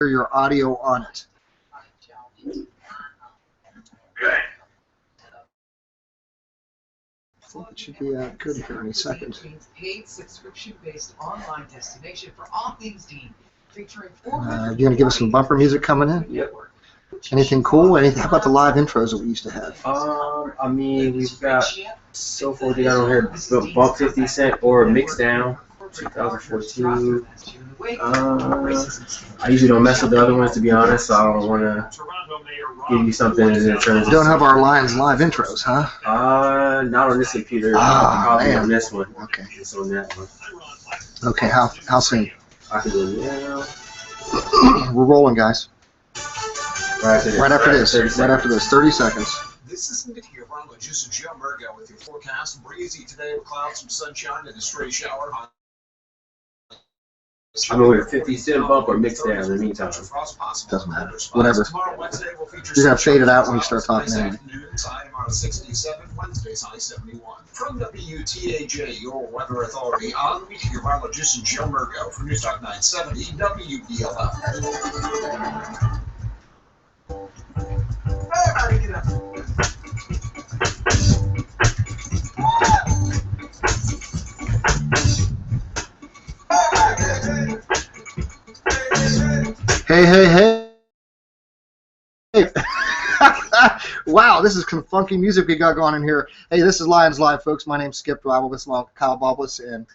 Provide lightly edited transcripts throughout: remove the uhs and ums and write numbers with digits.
your audio on it. Okay. I think it should be good here any second. Paid subscription-based online destination for all things Dean, featuring You gonna give us some bumper music coming in? Yep. Anything cool? Anything? How about the live intros that we used to have? I mean, we've got so far we got over here Bump 50 Cent or Mixdown 2014. I usually don't mess with the other ones, to be honest, so I don't want to give you something that turns. Don't have our Lions live intros, huh? Not on this computer. Probably man. on this one. Okay. It's on that one. Okay. How soon? I can do it now. We're rolling, guys. Right after this. Right after this. 30 seconds. This is Nick here, Ron Juice and Joe Murgo with your forecast. Breezy today with clouds, some sunshine, and a stray shower. I'm going with 50 Cent Bump or Mixdown in the meantime. Doesn't matter. Whatever. You're going to fade it out when you start talking anyway. High 67, Wednesday's high 71. From WTAJ, your weather authority, on with your biologist and Joe Murgo for News Talk 970 WBLF. Everybody get up. Hey. Wow, this is some funky music we got going in here. Hey, this is Lions Live, folks. My name's Skip Dwyville. This is Kyle Boblis and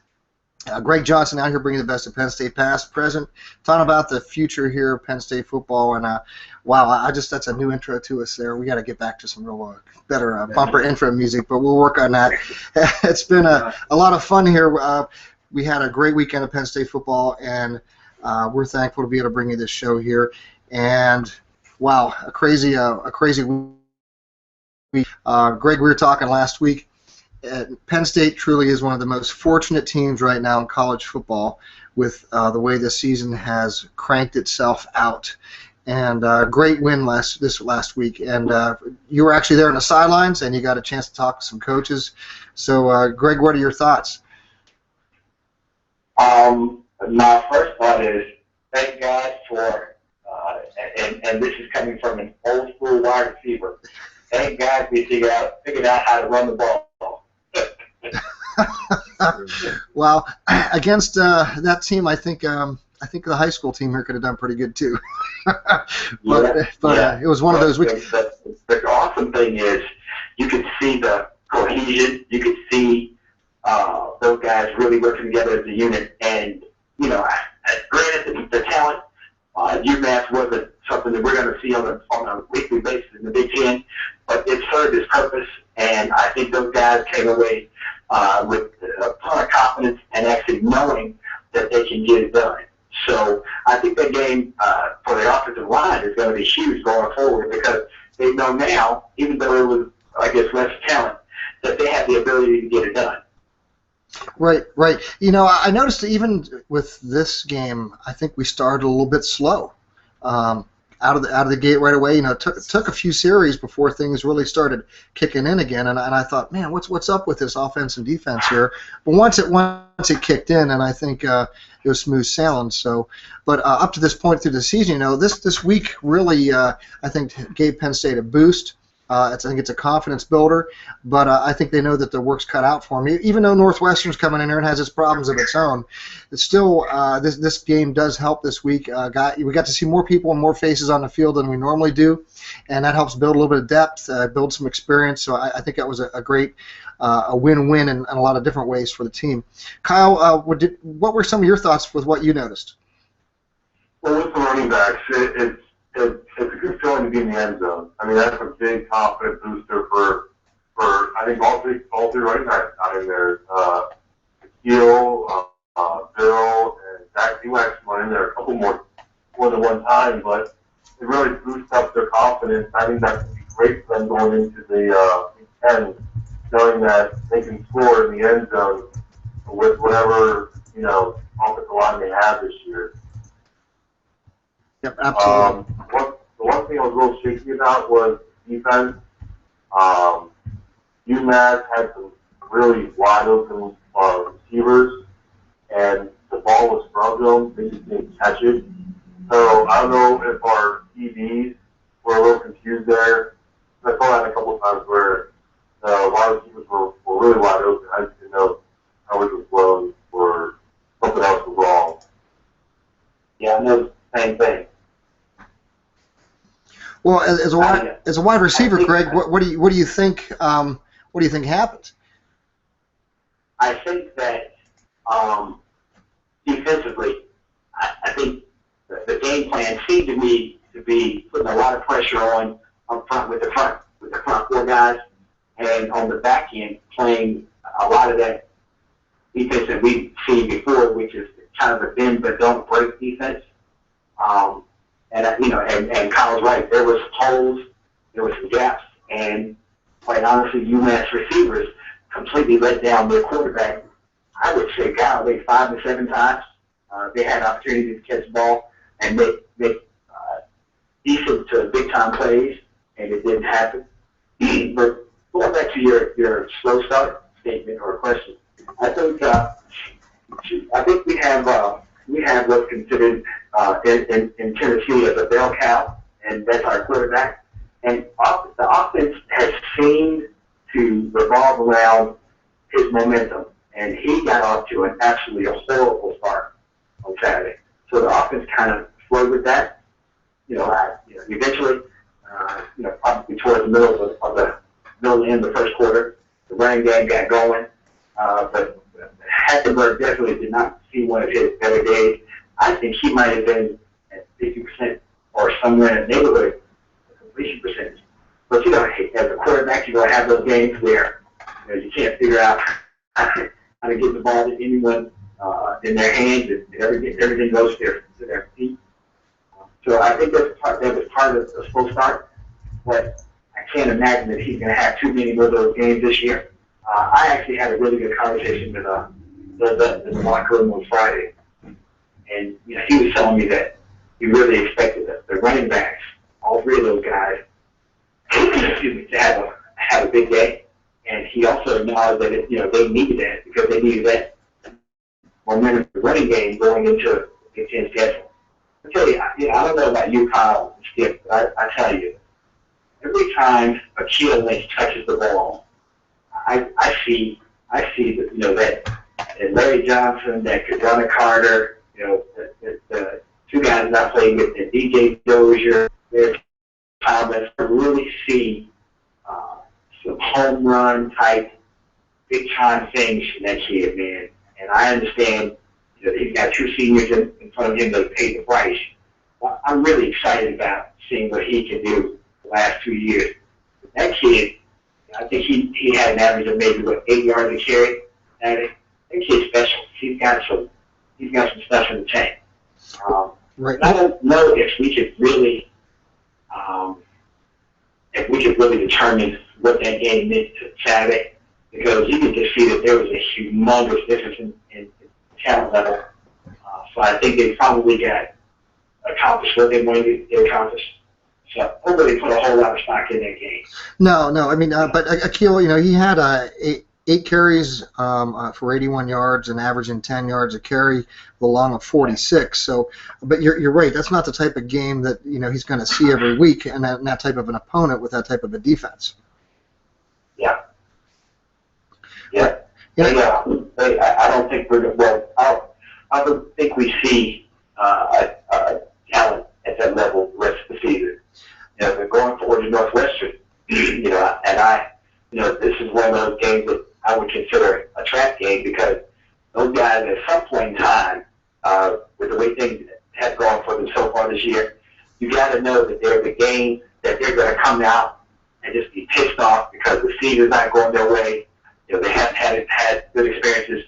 Greg Johnson out here bringing the best of Penn State past, present, talking about the future here of Penn State football. And wow, that's a new intro to us there. We got to get back to some real better bumper intro music, but we'll work on that. It's been a lot of fun here. We had a great weekend of Penn State football, and we're thankful to be able to bring you this show here. And wow, a crazy week. Greg, we were talking last week. Penn State truly is one of the most fortunate teams right now in college football with the way this season has cranked itself out. And great win this last week. And you were actually there on the sidelines, and you got a chance to talk to some coaches. So, Greg, what are your thoughts? My first thought is thank God for, and this is coming from an old school wide receiver. Thank God we figured out how to run the ball. Well, against that team, I think the high school team here could have done pretty good too. but it was one of those weeks. The awesome thing is you could see the cohesion. You could see those guys really working together as a unit. And granted, the talent, UMass wasn't something that we're going to see on a weekly basis in the Big Ten, but it served its purpose. And I think those guys came away with a ton of confidence and actually knowing that they can get it done. So I think that game for the offensive line is going to be huge going forward because they know now, even though it was, I guess, less talent, that they have the ability to get it done. Right. I noticed that even with this game, I think we started a little bit slow. Out of the gate right away. It took a few series before things really started kicking in again, and I thought, man, what's up with this offense and defense here? But once it kicked in, and I think it was smooth sailing. So, but up to this point through the season, this week really I think gave Penn State a boost. I think it's a confidence builder, but I think they know that the work's cut out for them. Even though Northwestern's coming in here and has its problems of its own, it's still this game does help this week. We got to see more people and more faces on the field than we normally do, and that helps build a little bit of depth, build some experience. So I think that was a great a win-win in a lot of different ways for the team. Kyle, what were some of your thoughts with what you noticed? Well, with the running backs, it's a good feeling to be in the end zone. I mean, that's a big confidence booster for I think all three running backs out in there. Akil, Bill, and Zach Duax went in there a couple more than one time, but it really boosts up their confidence. I think that would be great for them going into the end, knowing that they can score in the end zone with whatever offensive line they have this year. Yep, absolutely. The one thing I was a little shaky about was defense. UMass had some really wide open receivers, and the ball was from them. They just didn't catch it. So I don't know if our TVs were a little confused there. I saw that a couple of times where the wide receivers were really wide open. I just didn't know how it was blown or something else was wrong. Yeah, I know the same thing. Well, as a wide receiver, Greg, what do you think? What do you think happened? I think that defensively, I think the game plan seemed to me to be putting a lot of pressure on up front with the front four guys, and on the back end playing a lot of that defense that we've seen before, which is kind of a bend but don't break defense. And Kyle's right. There was holes, there was some gaps, and quite honestly, UMass receivers completely let down their quarterback. I would say, golly, 5 to 7 times. They had opportunities to catch the ball and make decent to big-time plays, and it didn't happen. But going back to your slow start statement or question, I think we have what's considered in Tennessee as a bell cow, and that's our quarterback. And the offense has seemed to revolve around his momentum, and he got off to an absolutely horrible start on Saturday. So the offense kind of flowed with that. Eventually, probably towards the middle of the end of the first quarter, the running game got going. But Hackenberg definitely did not see one of his better days. I think he might have been at 50% or somewhere in the neighborhood of completion percentage. But, as a quarterback, you're going to have those games where you can't figure out how to get the ball to anyone in their hands, and everything goes to their feet. So I think that was part of the slow start, but I can't imagine that he's going to have too many more of those games this year. I actually had a really good conversation with the locker room on Friday, and he was telling me that he really expected the running backs, all three of those guys, to have a big day, and he also acknowledged that they needed that because they needed that momentum the running game going into the Big Ten schedule. I tell you, I don't know about you, Kyle and Skip, but I tell you, every time Akil Lynch touches the ball, I see that Larry Johnson, that Kadona Carter, the two guys I played with, and DJ Dozier, Thomas, I really see some home run type big time things from that kid, man. And I understand he's got two seniors in front of him that paid the price. Well, I'm really excited about seeing what he can do the last 2 years. That kid, I think he had an average of maybe 8 yards a carry. That kid's special. He's got some stuff in the tank. Right. I don't know if we could really determine what that game meant to Saturday, because you could just see that there was a humongous difference in talent level. So I think they probably got accomplished what they wanted to accomplish. So nobody put a whole lot of stock in that game. No. I mean, but Akil, he had 8 carries for 81 yards and averaging 10 yards a carry, with a long of 46. So, but you're right. That's not the type of game that he's going to see every week, and that type of an opponent with that type of a defense. Yeah. I don't think I don't think we see talent at that level the rest of the season. They're going forward to Northwestern. This is one of those games that I would consider a trap game, because those guys at some point in time, with the way things have gone for them so far this year, you got to know that there's a game that they're going to come out and just be pissed off because the season's not going their way. They haven't had good experiences.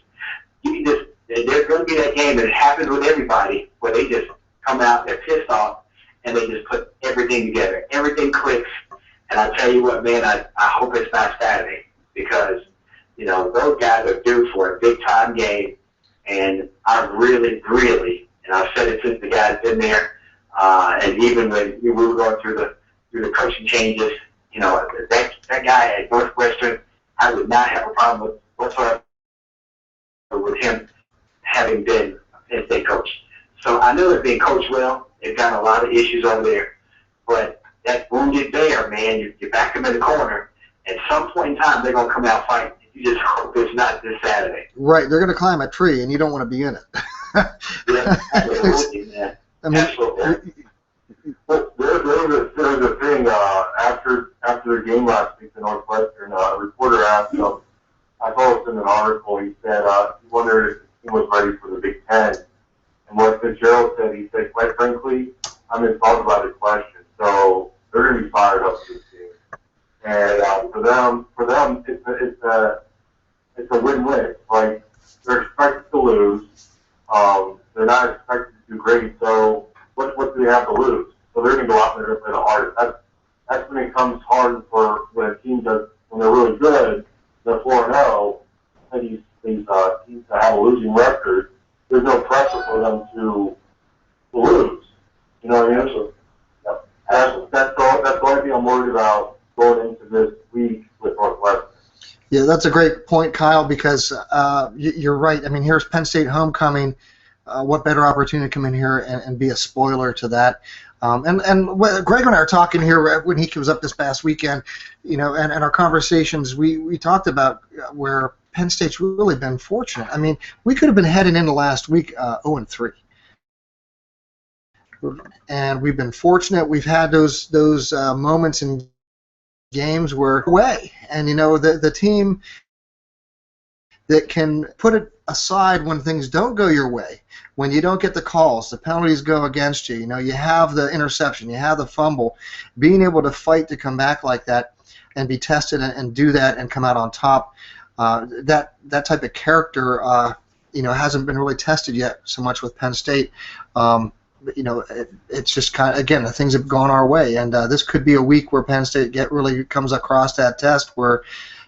There's going to be that game, and it happens with everybody, where they just come out, they're pissed off, and they just put everything together. Everything clicks. And I tell you what, man, I hope it's not Saturday, because, those guys are due for a big-time game, and I really, and I've said it since the guy's been there, and even when we were going through the coaching changes, that guy at Northwestern, I would not have a problem whatsoever with him having been a Penn State coach. So I know they're being coached well, They've got a lot of issues over there. But that wounded bear, man, you back them in the corner. At some point in time, they're going to come out fighting. You just hope it's not this Saturday. Right, they're going to climb a tree, and you don't want to be in it. Yeah, absolutely, man. I mean, Absolutely. But there's a thing, after the game last week in Northwestern, a reporter asked him, I saw this in an article, he said, he wondered if the team was ready for the Big Ten. And what Fitzgerald said, he said, quite frankly, I'm in thought about the question. So they're going to be fired up for this game. And for them, it's a win-win. Like, they're expected to lose. They're not expected to do great. So what do they have to lose? So they're going to go out there and play the hardest. That's when it comes hard for when a team does, when they're really good, they're 4-0, and these teams that have a losing record, there's no pressure for them to lose. You know what I mean? So, that's the only thing I'm worried about going into this week with Northwestern. yeah, that's a great point, Kyle, because you're right. I mean, here's Penn State homecoming. What better opportunity to come in here and be a spoiler to that? And Greg and I are talking here when he was up this past weekend, and our conversations, we talked about where Penn State's really been fortunate. I mean, we could have been heading into last week 0-3. And we've been fortunate. We've had those moments in games where away, and the team that can put it aside when things don't go your way, when you don't get the calls, the penalties go against you. You have the interception, you have the fumble, being able to fight to come back like that and be tested and do that and come out on top. That type of character, hasn't been really tested yet so much with Penn State. It's just kind of, again, things have gone our way, and this could be a week where Penn State really comes across that test where,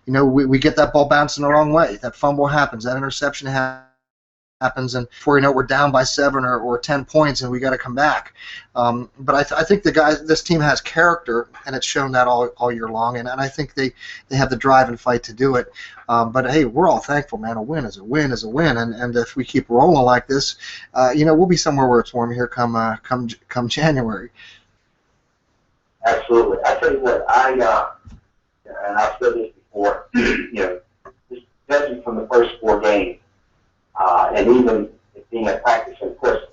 we get that ball bouncing the wrong way, that fumble happens, that interception happens, and before you know it, we're down by 7 or 10 points, and we got to come back. But I think this team has character, and it's shown that all year long, and I think they have the drive and fight to do it. But hey, we're all thankful, man. A win is a win is a win, and if we keep rolling like this, we'll be somewhere where it's warm here come January. Absolutely. I tell you what, and I've said this before, just judging from the first 4 games, and even it being a practice, and of course,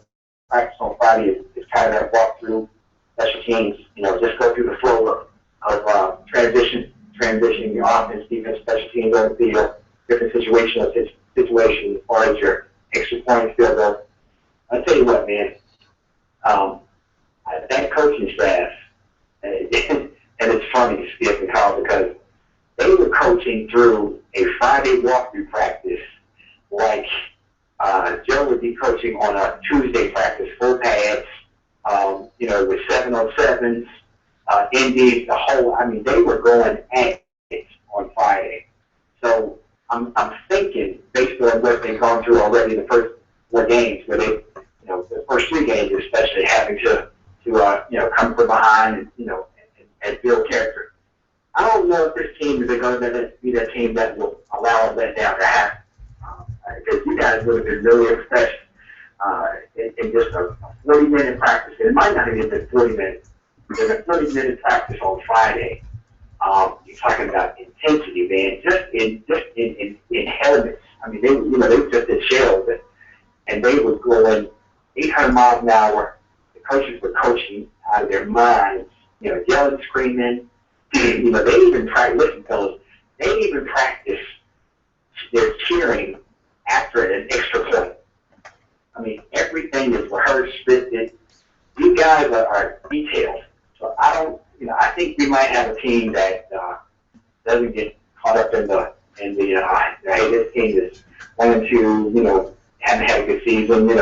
practice on Friday is kind of that walkthrough, special teams, just go through the flow of transitioning your offense, defense, special teams on the field, different situation as far as your extra points field goal. I tell you what, man, that coaching staff, and it's funny, Skip and Kyle, because they were coaching through a Friday walkthrough practice like Joe would be coaching on a Tuesday practice, full pads, with 7-on-7s, indies, they were going at it on Friday. So I'm thinking, based on what they've gone through already the first 4 games, where they, the first 3 games especially, having to come from behind and build character. I don't know if this team is going to be that team that will allow a letdown to happen. Because you guys would have been really impressed in just a 40-minute practice. It might not have been 40 minutes. There's a 30-minute practice on Friday. You're talking about intensity, man. Just in helmets. I mean, they were just in shells, and they were going 800 miles an hour. The coaches were coaching out of their minds. Yelling, screaming. They even practice. Listen, fellas, they even practice their cheering after an extra point. I mean, everything is rehearsed, scripted. You guys are detailed. So I think we might have a team that doesn't get caught up in the hey, this team is 1-2, haven't had a good season, we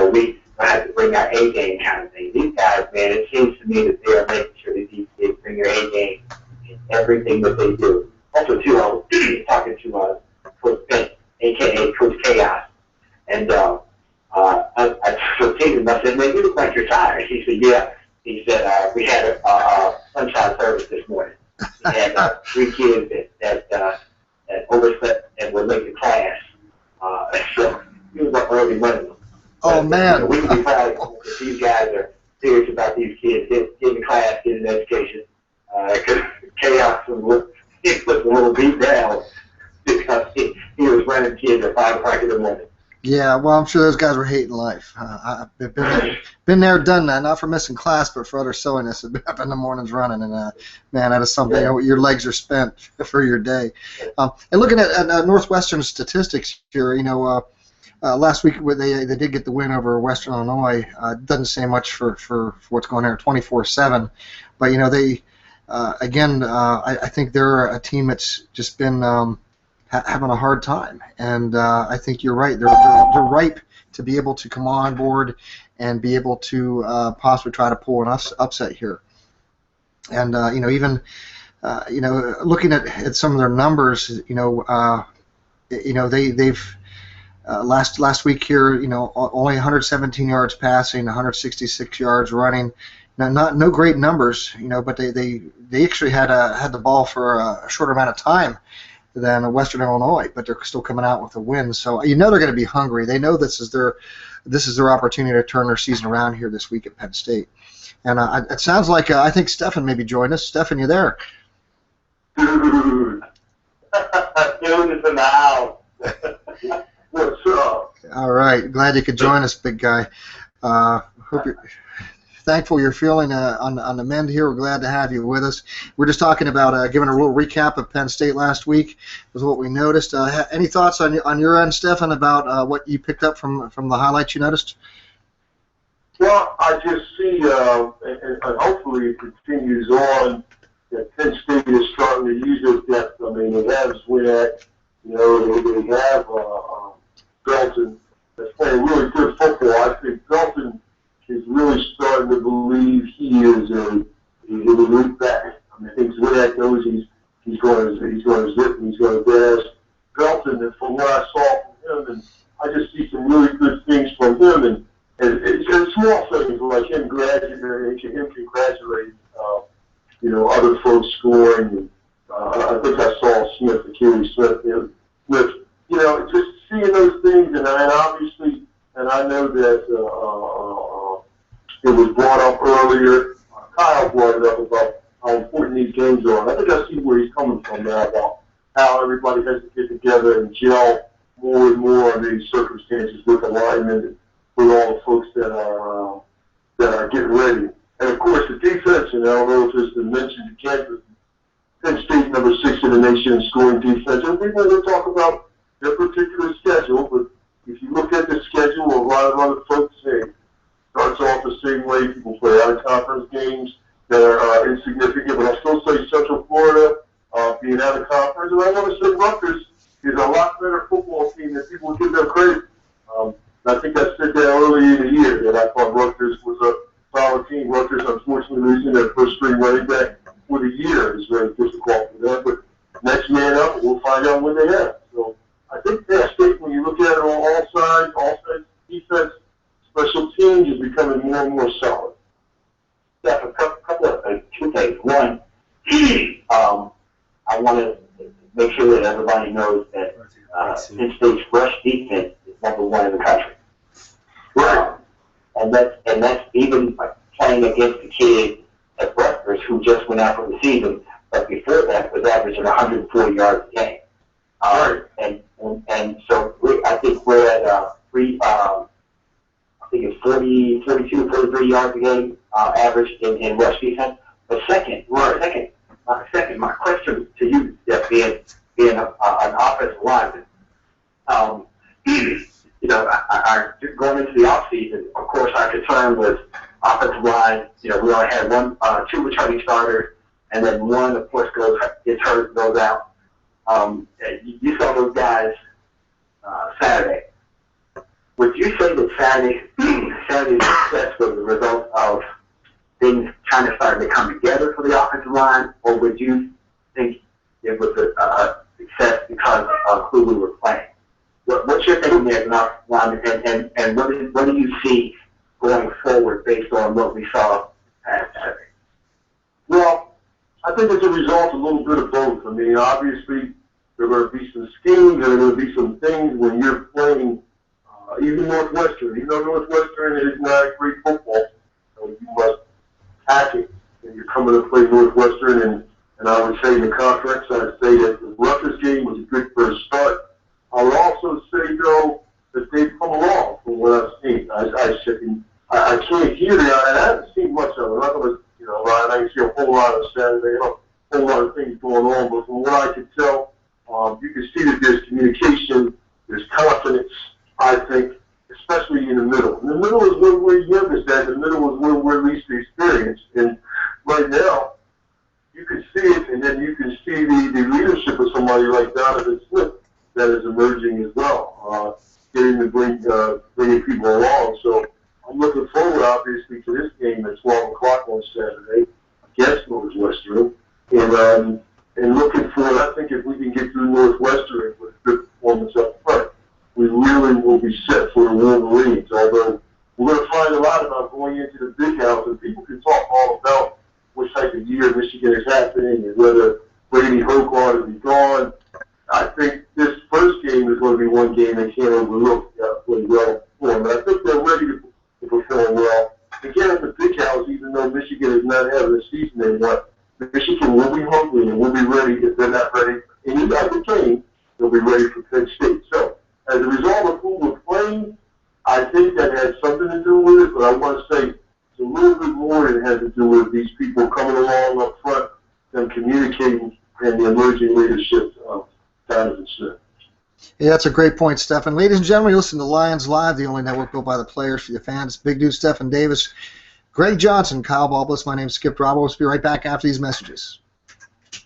have to bring our A game kind of thing. These guys, man, it seems to me that they are making sure that these kids bring their A game in everything that they do. Also, too, I was talking to Coach Penn, a.k.a. Coach Chaos. And I told him, I said, man, you look like you're tired. He said, yeah. He said, we had a sunshine service this morning. We had 3 kids that overslept and were late to class. So he was up early running them. Oh, man. We can be proud of these guys serious about these kids getting class, getting education. Because Chaos was a little beat down because he was running kids at 5 o'clock in the morning. Yeah, well, I'm sure those guys were hating life. I've been there, done that. Not for missing class, but for other silliness. Up in the mornings running, and man, that is something. You know, your legs are spent for your day. And looking at Northwestern statistics here, you know, last week they did get the win over Western Illinois. Doesn't say much for what's going on 24/7, but you know they again I think they're a team that's just been having a hard time, and I think you're right. They're ripe to be able to come on board and be able to possibly try to pull an upset here. And you know, even you know, looking at some of their numbers, you know, they've last week here, you know, only 117 yards passing, 166 yards running. Now, no great numbers, you know, but they actually had the ball for a shorter amount of time than Western Illinois, but they're still coming out with a win. So you know they're going to be hungry. They know this is their opportunity to turn their season around here this week at Penn State. And it sounds like I think Stefan maybe joined us. Stefan, you there? Dude, it's in the house. What's up? All right, glad you could join us, big guy. Hope you're thankful you're feeling on the mend here. We're glad to have you with us. We're just talking about giving a little recap of Penn State last week. Was what we noticed. Any thoughts on your end, Stefan, about what you picked up from the highlights you noticed? Well, I just see, and hopefully it continues on, that Penn State is starting to use their depth. I mean, they have Swinnett, you know, they have Belton that's playing really good football. I think Belton is really starting to believe he is an elite back. I mean, I think Swinnett knows he's going to zip and he's going to dash. Belton, and from what I saw from him, and I just see some really good things from him, and it's small things like him congratulating, you know, other folks scoring. And, I think I saw Smith, Achilles Smith, with, you know, just seeing those things, and obviously, and I know that it was brought up earlier. Kyle brought it up about how important these games are. And I think I see where he's coming from now about how everybody has to get together and gel more and more in these circumstances with alignment, with all the folks that are getting ready. And of course, the defense, and I don't know if it's been mentioned again, Penn State number 6 in the nation in scoring defense. And we're going to talk about their particular schedule, but if you look at the schedule, a lot of other folks say it starts off the same way. People play out-of-conference games that are insignificant, but I still say Central Florida being out of conference. And I want to say Rutgers is a lot better football team than people would give them credit. I think I said that early in the year that I thought Rutgers was a solid team. Rutgers, unfortunately, losing their first-string running back for the year is very difficult for them. But next man up, we'll find out when they have. So I think Penn State, when you look at it on all sides, offense, defense, special teams, is becoming more and more solid. Yeah, a couple of two things. One, I want to make sure that everybody knows that Penn State's rush defense is #1 in the country. Right. And that's even playing against the kid at Rutgers who just went out for the season, but before that was averaging 140 yards a game. Right. And so I think we're at I think it's 42, 43 yards a game average in rush defense. But second, my question to you, Jeff, being an offensive lineman, you know, going into the offseason, of course, our concern was offensive line. You know, we only had two returning starters, and then one, of course, gets hurt, goes out. You saw those guys Saturday. Would you say that Saturday's success was the result of things kind of starting to come together for the offensive line, or would you think it was a success because of who we were playing? What's your thinking there as an offensive lineman, and what do you see going forward based on what we saw past Saturday? Well, I think it's a result of a little bit of both. I mean, obviously, there are going to be some schemes, there are going to be some things when you're playing, even Northwestern. Even though Northwestern is not great football, you packing, and you're coming to play Northwestern, and I would say in the conference, I'd say that the Rutgers game was a good first start. I would also say, though, that they've come along from what I've seen. I can't hear it, and I haven't seen much of it. I'm not going to, I didn't see a whole lot of Saturday, a whole lot of things going on, but from what I could tell, you can see that there's communication, there's confidence, I think, especially in the middle. In the middle is where we're youngest at. The middle is where we're least experienced. And right now, you can see it, and then you can see the leadership of somebody like Donovan Smith that is emerging as well, getting to bringing people along. So I'm looking forward, obviously, to this game at 12 o'clock on Saturday against Northwestern. And looking forward, I think if we can get through Northwestern with a good performance up front, we really will be set for the Wolverines. Although we're going to find a lot about going into the big house, and people can talk all about what type of year Michigan is happening and whether Brady Hoke will be gone. I think this first game is going to be one game they can't overlook. Really well performed. But I think they're ready to perform well. Again, at the big house, even though Michigan is not having the season they want, Michigan will be hungry and will be ready. If they're not ready for any other game, they'll be ready for Penn State. So, as a result of who we're playing, I think that has something to do with it, but I want to say it's a little bit more than it has to do with these people coming along up front, them communicating, and the emerging leadership of Donovan Smith. Yeah, that's a great point, Stephen. Ladies and gentlemen, you listen to Lions Live, the only network built by the players for the fans. Big dude, Stephen Davis, Greg Johnson, Kyle Balbus. My name's Skip Roberts. We'll be right back after these messages.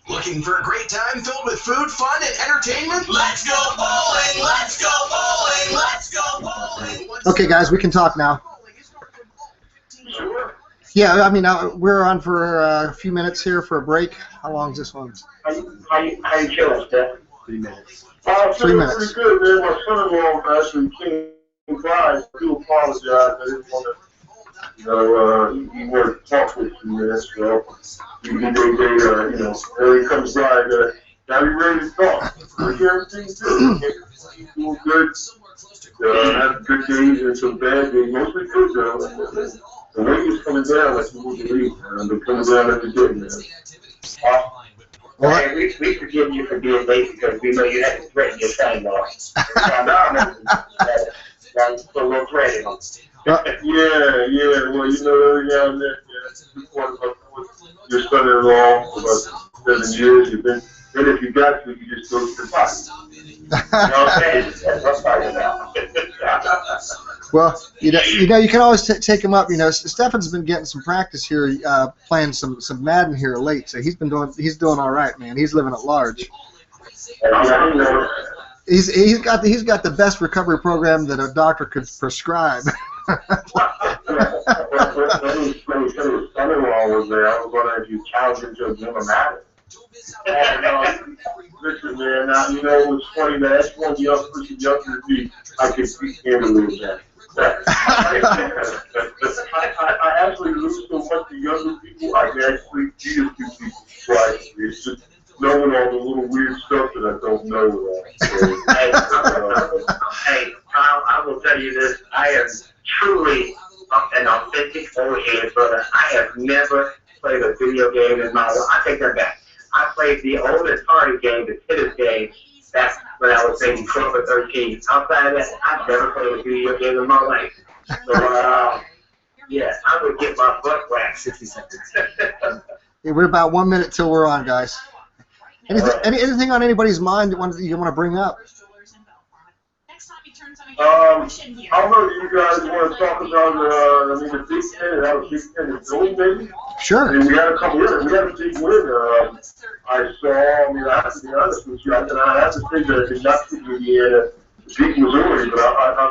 Looking for a great time filled with food, fun, and entertainment? Let's go bowling! Let's go bowling! Let's go bowling! Okay, guys, we can talk now. Sure. Yeah, I mean, we're on for a few minutes here for a break. How long is this one? How you feeling, Steph? 3 minutes. I'm 3 feeling minutes. pretty good, man. My son-in-law actually came by. I do apologize. I didn't want to, he wanted to talk with you, man. So, he comes by, got me ready to talk. Everything's good. He's doing good. Have good days and some bad days. Mostly good, though. The weight is coming down like you wouldn't believe, man. They're coming down every day, man. Well, we forgive you for being late because we know you had to threaten your son-in-law. That's a little threatening. Yeah. Well, every now and then, your son-in-law for about 7 years. You've been, and if you got to, you just go to the body. That's fine now. Well, you can always take him up. Stefan's been getting some practice here, playing some Madden here late. So he's doing all right, man. He's living at large. He's got the best recovery program that a doctor could prescribe. When his son-in-law was there, I was wondering if you challenged him to a game of Madden. Listen, man, now, what's funny, man, that's one young person younger than me. I can speak handily with that. I actually lose so much to younger people, I can actually deal with people. Right? It's just knowing all the little weird stuff that I don't know. Hey, Kyle, I will tell you this. I am truly an authentic old head, brother. I have never played a video game in my life. I take that back. I played the oldest party game, the tennis game. That's when I was maybe 12 or 13. Outside of that, I've never played a video game in my life. So, yeah, I would get my butt whacked. 60 seconds. Yeah, we're about 1 minute till we're on, guys. Anything on anybody's mind that you want to bring up? I don't know if you guys want to talk about the Big Ten and how the Big Ten is doing, maybe? Sure. I mean, we had a big win. I have to be honest with you, I have to say that it's not Indiana beat Missouri, but I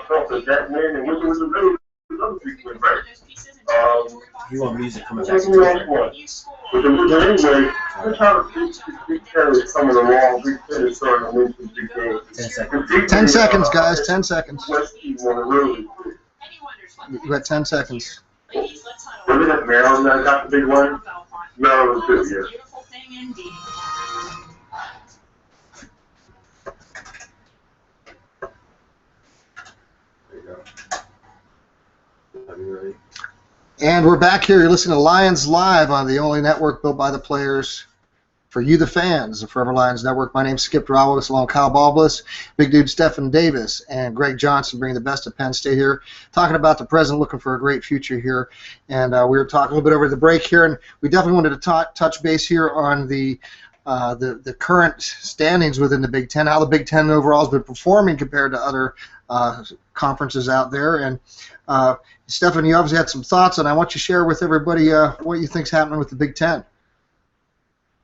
felt that win, and it was a really another big win, right? You want music coming back? But anyway, that's how the Big Ten is coming along. Big Ten is starting to win some big games. 10 seconds. 10 seconds, guys. 10 seconds. West team won a really big. You got 10 seconds. Was it Maryland that got the big one? Maryland too, yes. Are you ready? And we're back here. You're listening to Lions Live on the only network built by the players for you, the fans, the Forever Lions Network. My name's Skip Drawlis, along with Kyle Ballbliss, big dude Stephen Davis, and Greg Johnson, bringing the best of Penn State here, talking about the present, looking for a great future here. And we were talking a little bit over the break here, and we definitely wanted to touch base here on the current standings within the Big Ten, how the Big Ten overall has been performing compared to other conferences out there. And Stephen, you obviously had some thoughts, and I want you to share with everybody what you think's happening with the Big Ten.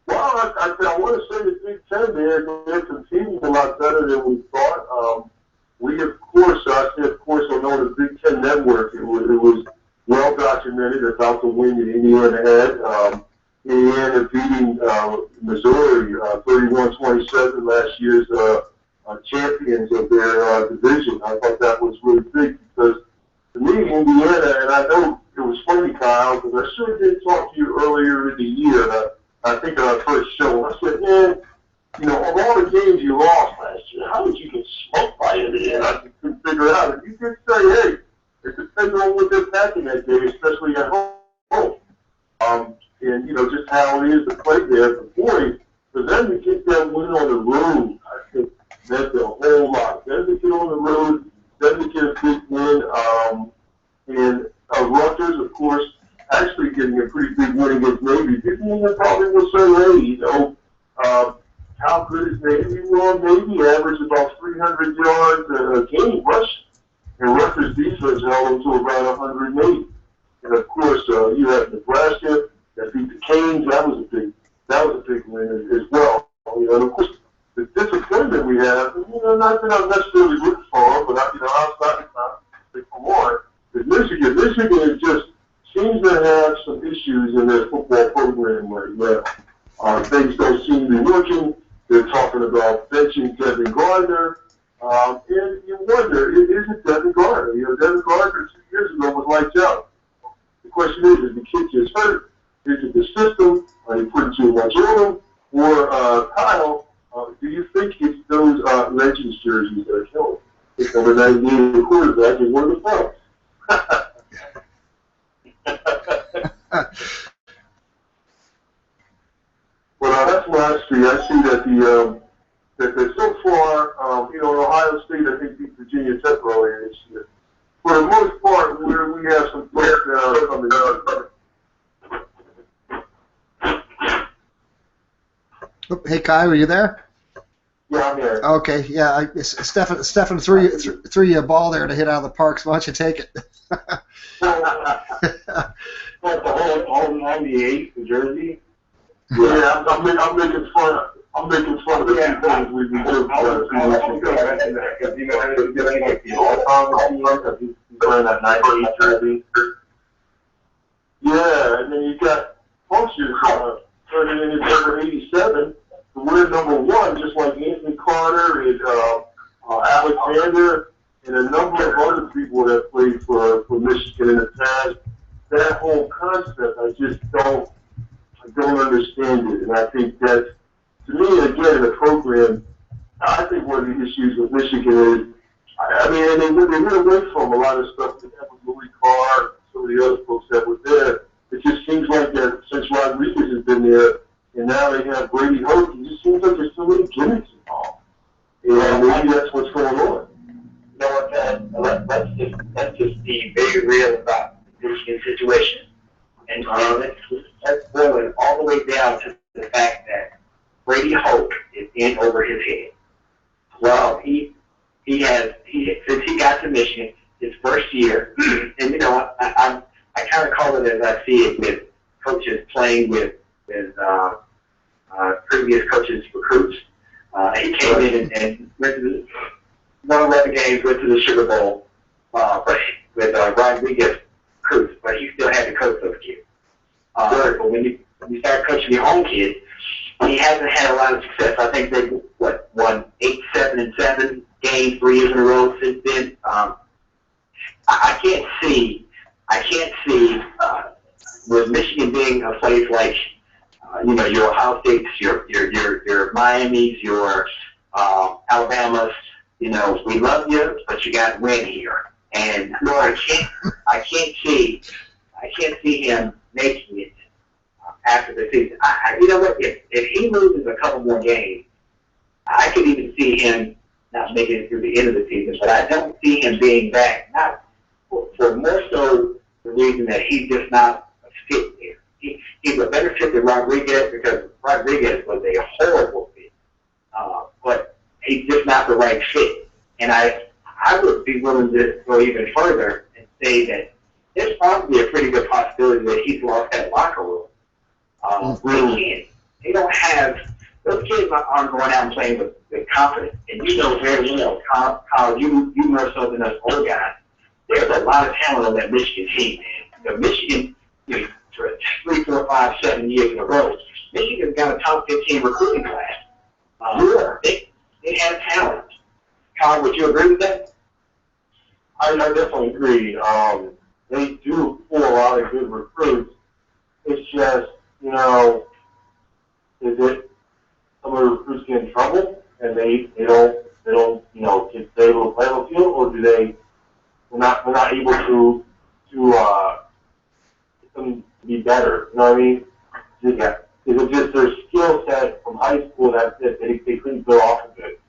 Well, I want to say the Big Ten, they're competing a lot better than we thought. We, of course, I know the Big Ten Network. It was well documented about the win that Indiana had. Indiana beating Missouri 31-27, last year's champions of their division. I thought that was really big because, to me, Indiana, and I know it was funny, Kyle, because I sure did talk to you earlier in the year. I think on our first show, I said, man, you know, of all the games you lost last year, how did you get smoked by Indiana? I couldn't figure it out. And you did say, hey, it depends on what they're packing that day, especially at home. And, you know, just how it is to play there. But, boy, for them to get that win on the road, I think meant a whole lot. Them to get on the road, them to get a big win. And Rutgers, of course, actually getting a pretty big win against Navy. People probably will say, hey, you know, how good is Navy? Well, Navy averaged about 300 yards a game rush, and Rutgers defense held them to around 108. And of course, you have Nebraska that beat the Canes. That was a big win as well. You know, and of course, the disappointment we have, you know, not that I'm necessarily rooting for, but outside the for more, is Michigan. Michigan is just seems to have some issues in their football program right now. Things don't seem to be working. They're talking about benching Devin Gardner. And you wonder, is it Devin Gardner? You know, Devin Gardner 2 years ago was lights out. The question is the kid just hurt? Is it the system? Are you putting too much on him? Or, Kyle, do you think it's those Legends jerseys that are killing? It's number 98, the quarterback, is one of the problems. Well, that's what I see. I see that that so far, you know, Ohio State, I think, beat Virginia Tech earlier this year. For the most part, where we have some players that are coming out. Oh, hey, Kyle, are you there? Yeah, I'm here. Okay, yeah. Stephen threw you a ball there to hit out of the park, so why don't you take it? The whole 98, the jersey. Yeah, I'm making fun of the two things we do. Because you know, it's getting like the all-time because he's wearing that 98 jersey. Yeah, and then you got Funches turning in his number 87 to wear number 1, just like Anthony Carter and Alexander and a number of other people that played for Michigan in the past. That whole concept, I just don't understand it. And I think that, to me, again, the program, I think one of the issues with Michigan is, I mean, and they went away from a lot of stuff that happened with Louis Carr and some of the other folks that were there. It just seems like that since Rodriguez has been there, and now they have Brady Hoke, it just seems like there's so many gimmicks involved. And maybe that's what's going on. You know what, let's just be very real about the Michigan situation. And let's boil it all the way down to the fact that Brady Hoke is in over his head. Well, he since he got to Michigan, his first year, and you know, I kind of call it as I see it with coaches playing with previous coaches' recruits. He came in and went to won 11 games, went to the Sugar Bowl with Rodriguez recruits, but he still had to coach those kids. But when you start coaching your own kids, he hasn't had a lot of success. I think they won 8, 7, and 7 games 3 years in a row since then. I can't see with Michigan being a place like you know, your Ohio States, your Miamis, your Alabamas. You know, we love you, but you got to win here. And I can't see I can't see him making it after the season. You know what? If he loses a couple more games, I could even see him not making it through the end of the season. But I don't see him being back, not for more so the reason that he's just not a fit there. He's a better fit than Rodriguez because Rodriguez was a horrible fit. But he's just not the right fit. And I would be willing to go even further and say that there's probably a pretty good possibility that he's lost that locker room. They don't have, those kids aren't going out and playing with confidence. And you know very well, Kyle, you more so than us old guys, there's a lot of talent on that Michigan team, man. Michigan, for 3, 4, 5, 7 years in a row, Michigan's got a top 15 recruiting class. They have talent. Kyle, would you agree with that? I definitely agree. They do pull a lot of good recruits. It's just, is it some of the recruits get in trouble and they don't get able to play on the field, or do we're not able to get them to be better? You know what I mean? Is it just their skill set from high school that they couldn't go off of it?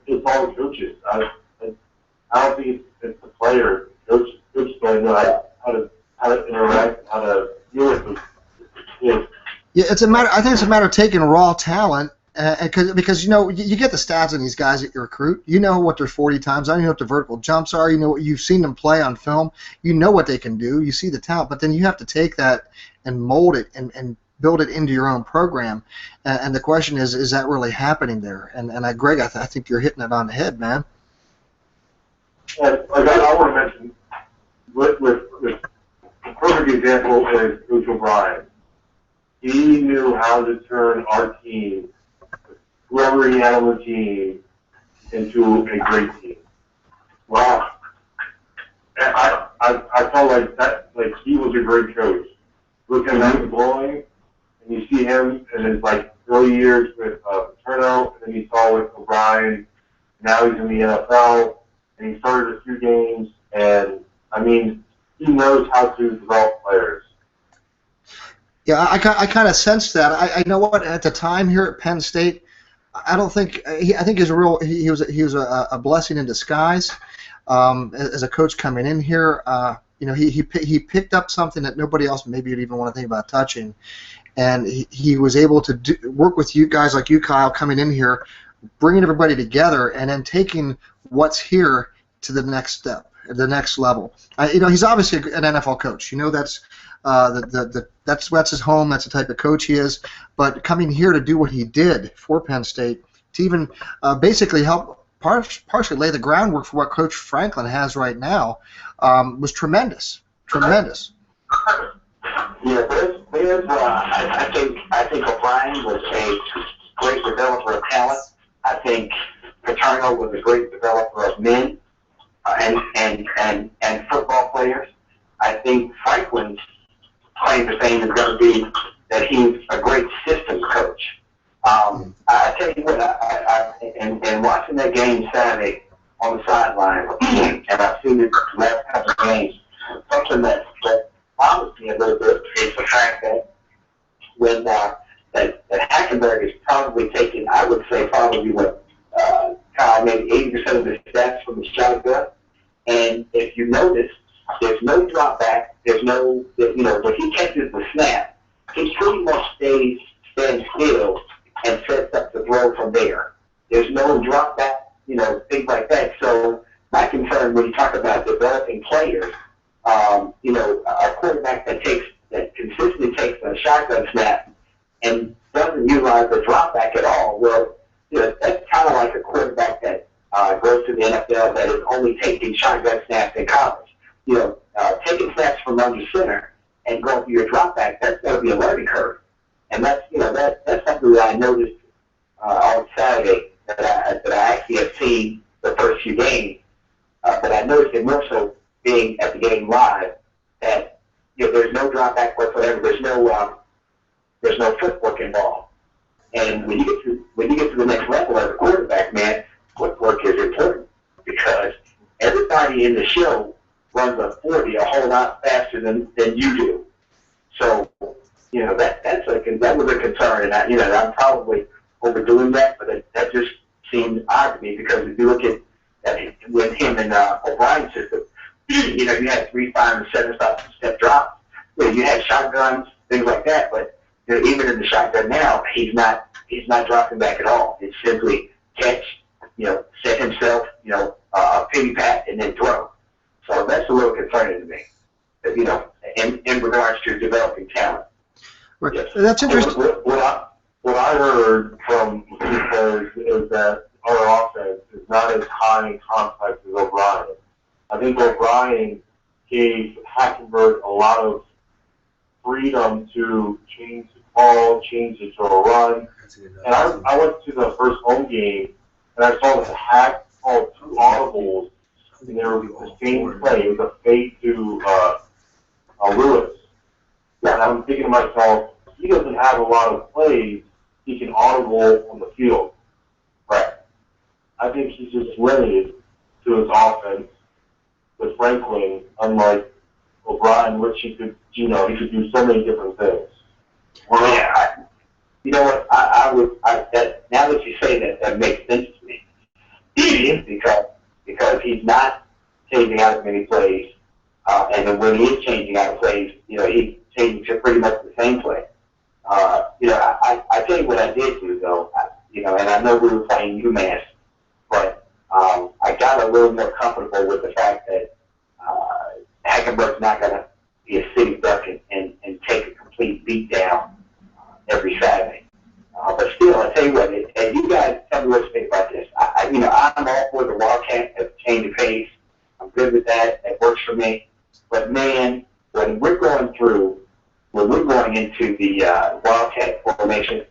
It's all the coaches. I don't think it's the players. Coaches don't know how to interact, how to deal with them. Yeah, it's a matter. I think it's a matter of taking raw talent, because you get the stats on these guys that you recruit. You know what their 40 times are. You know what their vertical jumps are. You've seen them play on film. You know what they can do. You see the talent, but then you have to take that and mold it and build it into your own program. And the question is that really happening there? And Greg, I think you're hitting it on the head, man. And I want to mention with a perfect example is Coach O'Brien. He knew how to turn our team, whoever he had on the team, into a great team. Wow. And I felt like that, like he was a great coach. Looking at him blowing, and you see him in his early years with Paterno, and then you saw with O'Brien. Now he's in the NFL, and he started a few games, and he knows how to develop players. Yeah, I kind of sensed that. I know what, at the time here at Penn State, I don't think I think he was a blessing in disguise as a coach coming in here. He picked up something that nobody else maybe would even want to think about touching, and he was able to work with you guys like you, Kyle, coming in here, bringing everybody together, and then taking what's here to the next step, the next level. He's obviously an NFL coach. That's. That's his home. That's the type of coach he is. But coming here to do what he did for Penn State, to even basically help partially lay the groundwork for what Coach Franklin has right now, was tremendous. Tremendous. Yeah, I think O'Brien was a great developer of talent. I think Paterno was a great developer of men and football players. I think Franklin's claim to fame is going to be that he's a great systems coach. I tell you what, and watching that game Saturday on the sideline, and I've seen it the last couple of games, something that bothers me a little bit is the fact that when that Hackenberg is probably taking, I would say probably Kyle, maybe 80% of the stats from the shotgun, and if you notice, there's no drop back. There's no, when he catches the snap, he pretty much stands still and sets up the throw from there. There's no drop back, things like that. So my concern when you talk about developing players, a quarterback that consistently takes a shotgun snap and doesn't utilize the drop back at all, well, that's kind of like a quarterback that goes to the NFL that is only taking shotgun snaps in college. Taking snaps from under center and going through your drop back, that's going to be a learning curve. And that's something that I noticed on Saturday that I actually have seen the first few games. But I noticed it more so being at the game live that there's no drop back whatsoever. There's no footwork involved. And when you get to the next level as a quarterback, man, footwork is important because everybody in the show runs a 40 a whole lot faster than you do. So, that was a concern, and I'm probably overdoing that, but that just seemed odd to me because if you look at with him and O'Brien's system, you had 3, 5, and 7 step drops. You had shotguns, things like that, but even in the shotgun now, he's not dropping back at all. It's simply catch, set himself, piggy pat, and then throw. So that's a little concerning to me, in regards to developing talent. Right. Yes. That's interesting. What I heard from players is that our offense is not as high in contact as O'Brien. I think O'Brien gave Hackenberg a lot of freedom to change the call, change it to a run. And I went to the first home game, and I saw that Hack called 2 audibles, and they were the same play. It was a fade to Lewis. And I'm thinking to myself, he doesn't have a lot of plays he can audible on the field. Right. I think he's just limited to his offense with Franklin, unlike O'Brien, which he could do so many different things. Well, yeah, you know what? Now that you say that, that makes sense to me. because he's not changing out as many plays, and then when he is changing out plays, he's changing to pretty much the same play. I tell you what I did do though, and I know we were playing UMass, but I got a little more comfortable with the fact that Hackenberg's not going to be a city duck and take a complete beat down every Saturday. But still, I tell you what, and you guys tell me what you think about this. I'm all for the Wildcat change of pace. I'm good with that. That works for me. But man, when we're going into the Wildcat formation,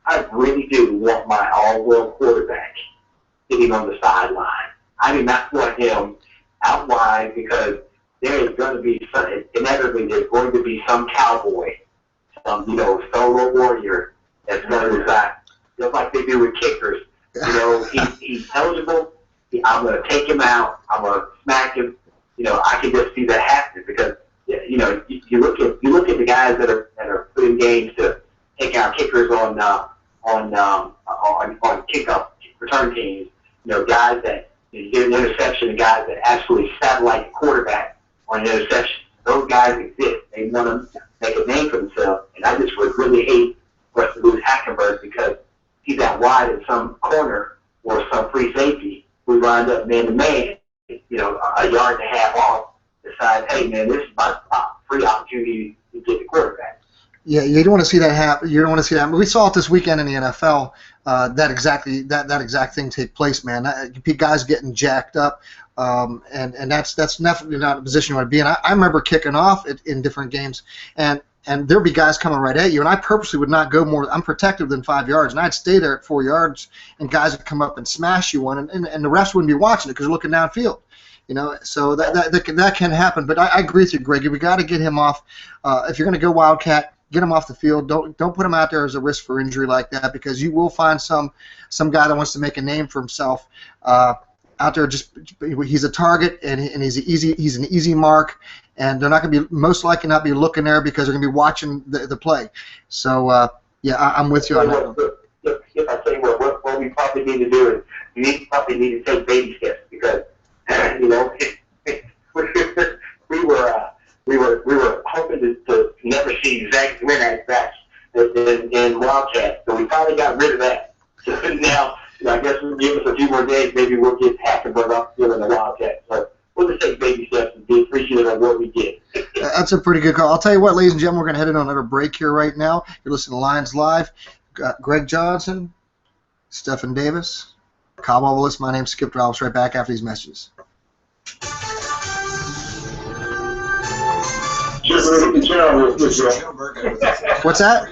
I really do want my all-world quarterback sitting on the sideline. I do not want him out wide because there is going to be inevitably there's going to be some cowboy, some solo warrior that's going to decide, just like they do with kickers. He's eligible. I'm going to take him out. I'm going to smack him. I can just see that happening because you look at the guys that are putting games to take out kickers on kickoff return teams. Guys that you get an interception, and guys that actually satellite the quarterback on an interception. Those guys exist. They want to make a name for themselves, and I just would really hate for us to lose Hackenberg because he's out wide in some corner or some free safety who lined up man to man, a yard and a half off, decides, hey man, this is my free opportunity to get the quarterback. Yeah, you don't want to see that happen. You don't want to see that. We saw it this weekend in the NFL. That exact thing take place, man. Guys getting jacked up, and that's definitely not a position you want to be in. I remember kicking off in different games, and there'd be guys coming right at you, and I purposely would not go more. I'm protective than 5 yards, and I'd stay there at 4 yards, and guys would come up and smash you one, and the refs wouldn't be watching it because they're looking downfield. So that can happen. But I agree with you, Greg. We got to get him off. If you're going to go Wildcat, get him off the field. Don't put him out there as a risk for injury like that because you will find some guy that wants to make a name for himself out there. Just he's a target and he's an easy mark, and they're not going to be most likely not be looking there because they're going to be watching the play. So I'm with you on that. If I tell you what we probably need to do is we probably need to take baby steps because we were hoping to never see Zach Minack back in Wildcat, so we finally got rid of that. So now, I guess we'll give us a few more days, maybe we'll get Hackenberg up still in the Wildcat. So we'll just take baby steps and be appreciative of what we get. That's a pretty good call. I'll tell you what, ladies and gentlemen, we're going to head in on another break here right now. You're listening to Lions Live. Greg Johnson, Stephen Davis, Cobb Ovalis. My name's Skip Drops. Right back after these messages. What's that?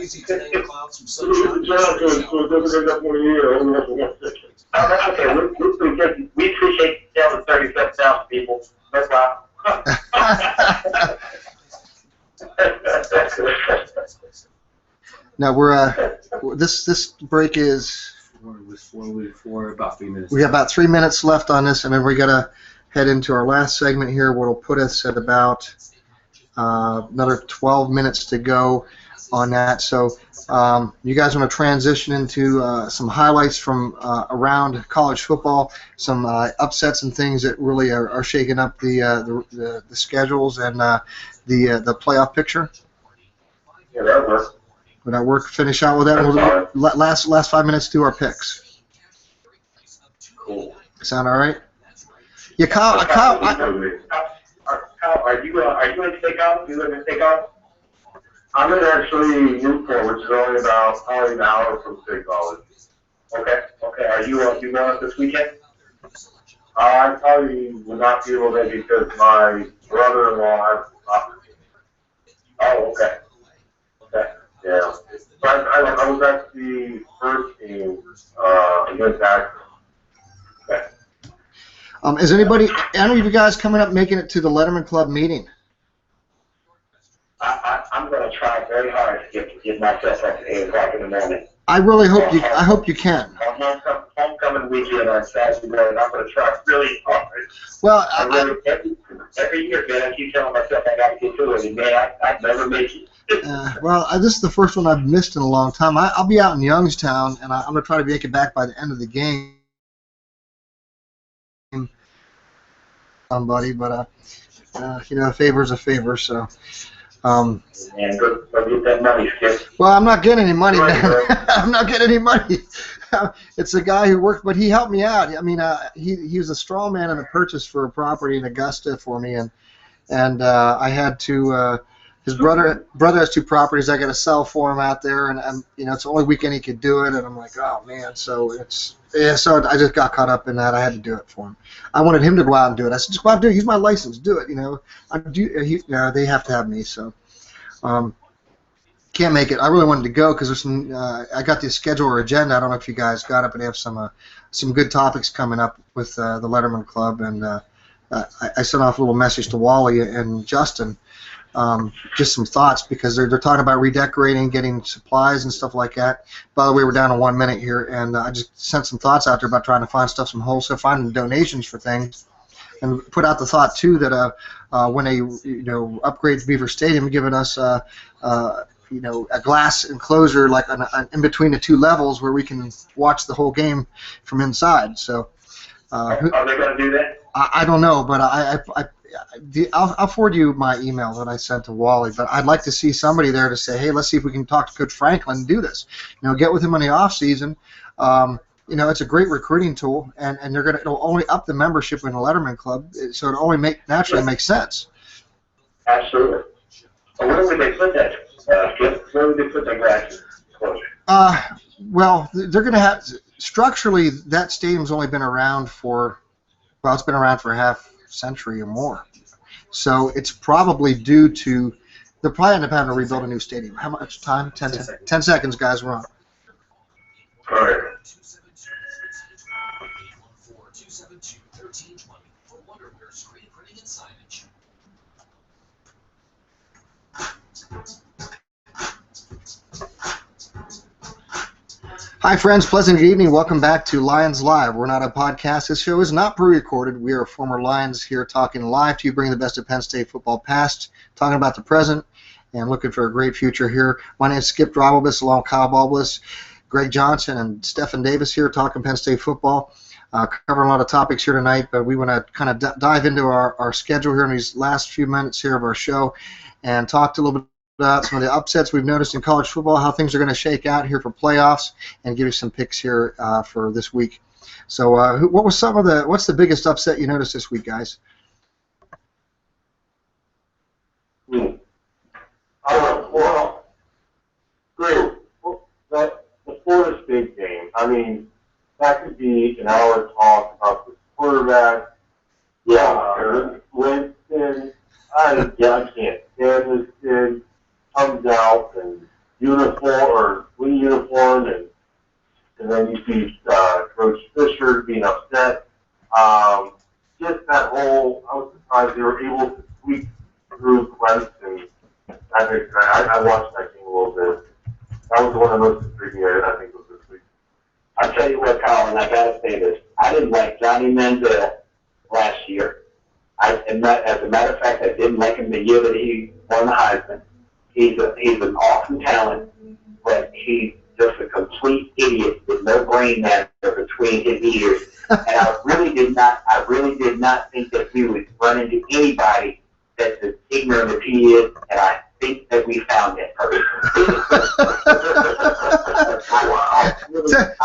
We appreciate the 37,000 people. That's why. No, we're this break is for about 3 minutes. We have about 3 minutes left on this, and then we gotta head into our last segment here, what'll put us at about another 12 minutes to go on that. So you guys want to transition into some highlights from around college football, some upsets and things that really are shaking up the schedules and the playoff picture? Yeah, that works. Would that work? Finish out with that. We'll last 5 minutes to our picks. Cool. Sound all right? Yeah, Kyle. Kyle, are you in Steakhouse? You live in Steakhouse? I'm in actually Newport, which is only about probably an hour from State College. Okay. Are you going up this weekend? I probably would not be able to because my brother-in-law has opportunity. Oh, okay. Yeah. But I was at the first game against Akron. Okay. Is any of you guys coming up making it to the Letterman Club meeting? I'm going to try very hard to get myself up at 8 o'clock in the morning. I really hope you. I hope you can. On homecoming weekend on Saturday morning, I'm going to try really hard. Well, every year, man, I keep telling myself I got to get to it, and man, I never make it. This is the first one I've missed in a long time. I'll be out in Youngstown, and I'm going to try to make it back by the end of the game. Somebody, but a favor's a favor, so. Man, go get that money, Skip. Well, I'm not getting any money, man. I'm not getting any money. It's a guy who worked, but he helped me out. I mean, he was a straw man in a purchase for a property in Augusta for me, and I had to. His brother has 2 properties I got to sell for him out there, and it's the only weekend he could do it, and I'm like, oh man, so so I just got caught up in that. I had to do it for him. I wanted him to go out and do it. I said, just go out and do it. Use my license, do it. They have to have me, so can't make it. I really wanted to go because there's some. I got the schedule or agenda. I don't know if you guys got it, but they have some good topics coming up with the Letterman Club, and I sent off a little message to Wally and Justin. Just some thoughts because they're talking about redecorating, getting supplies and stuff like that. By the way, we're down to 1 minute here, and I just sent some thoughts out there about trying to find stuff, some wholesale, finding donations for things, and put out the thought too that when they upgrade Beaver Stadium, giving us a glass enclosure like in between the 2 levels where we can watch the whole game from inside. So Are they going to do that? I don't know, but I'll forward you my email that I sent to Wally, but I'd like to see somebody there to say, hey, let's see if we can talk to Coach Franklin and do this. Get with him in the off season. It's a great recruiting tool, and it'll only up the membership in the Letterman Club, so it'll only naturally make sense. Absolutely. Where would they put that? Where would they put that grass enclosure? Well, they're going to have structurally that stadium's only been around for it's been around for half century or more. So it's probably due to they'll probably end up having to rebuild a new stadium. How much time? 10 seconds, guys. We're on. All right. Hi, friends. Pleasant evening. Welcome back to Lions Live. We're not a podcast. This show is not pre-recorded. We are former Lions here talking live to you, bringing the best of Penn State football past, talking about the present, and looking for a great future here. My name is Skip Drobelbus, along with Kyle Bulbus, Greg Johnson, and Stephen Davis here talking Penn State football. Covering a lot of topics here tonight, but we want to kind of dive into our schedule here in these last few minutes here of our show and talk a little bit about some of the upsets we've noticed in college football, how things are going to shake out here for playoffs, and give you some picks here for this week. So, what's the biggest upset you noticed this week, guys? Well, great. The Florida State game. I mean, that could be an hour talk about the quarterback. Winston. I can't stand this kid. Comes out in uniform, and then you see Coach Fisher being upset. Just that whole, I was surprised they were able to squeak through Clemson. I watched that game a little bit. That was one of the most intriguing, I think, was this week. I'll tell you what, Colin, I got to say this. I didn't like Johnny Manziel last year. the year that he won the Heisman. He's an awesome talent, but he's just a complete idiot with no brain matter between his ears. And I really did not think that we would run into anybody that's as ignorant as he is, and I think that we found that person.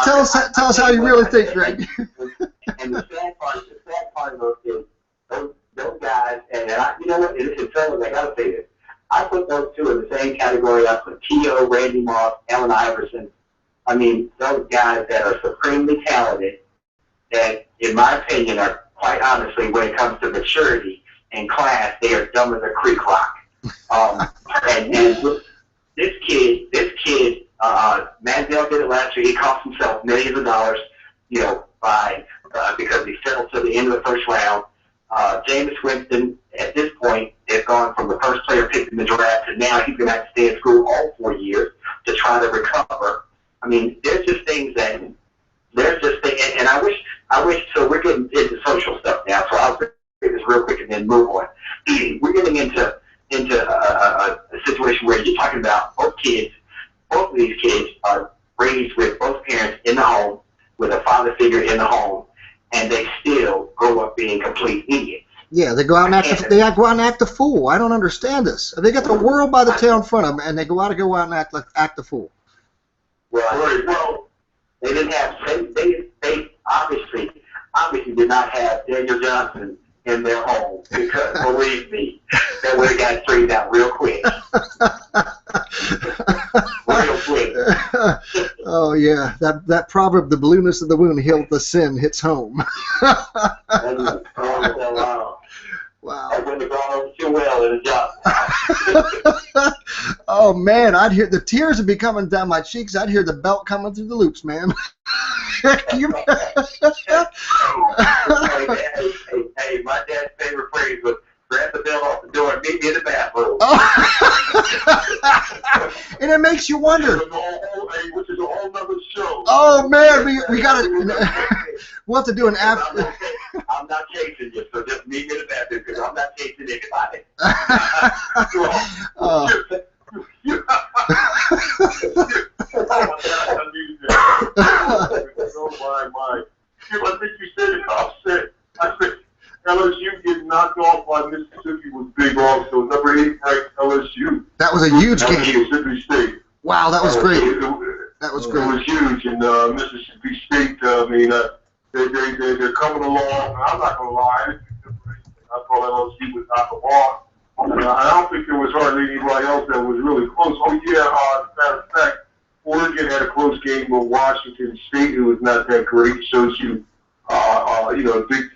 Tell us how you really think, Greg. And the sad part of it is those guys, and you know what, it's fellas, I gotta say this. I put those two in the same category. I put T.O., Randy Moss, Allen Iverson. I mean, those guys that are supremely talented, that, in my opinion, are quite honestly, when it comes to maturity and class, they are dumb as a creek rock. And this kid, Manziel did it last year. He cost himself millions of dollars, because he settled to the end of the first round. Jameis Winston, at this point, has gone from the first player picked in the draft to now he's going to have to stay in school all 4 years to try to recover. I mean, there's just things, and I wish, so we're getting into social stuff now, so I'll say this real quick and then move on. We're getting into a situation where you're talking about both of these kids are raised with both parents in the home, with a father figure in the home, and they still grow up being complete idiots. Yeah, they go out and act a fool. I don't understand this. They got the world by the tail in front of them, and they go out and act a fool. Well, they didn't have. They obviously did not have Daniel Johnson in their home, because believe me, that would have got straightened out real quick. Real quick. Oh yeah, that proverb, the blueness of the wound healeth the sin, hits home. Wow. I wouldn't have gone over too well in a job. Oh man, I'd hear the tears would be coming down my cheeks. I'd hear the belt coming through the loops, man. Hey, my dad's favorite phrase was, grab the belt off the door and meet me in the bathroom. And it makes you wonder. Which is a whole nother show. Oh man, we got to. We'll have to do an after. I'm not chasing you, so just meet me in the bathroom, because I'm not chasing anybody. I think you said it. I said LSU getting knocked off by Mississippi was big also. Number 8 ranked LSU. That was a huge game. Mississippi State. Wow, that was great. That was great. It was huge, and Mississippi State. They're coming along. I'm not gonna lie. I thought LSU was not the ball. I don't think there was hardly anybody else that was really close. Oh yeah, matter of fact, Oregon had a close game with Washington State, who was not that great. Shows you,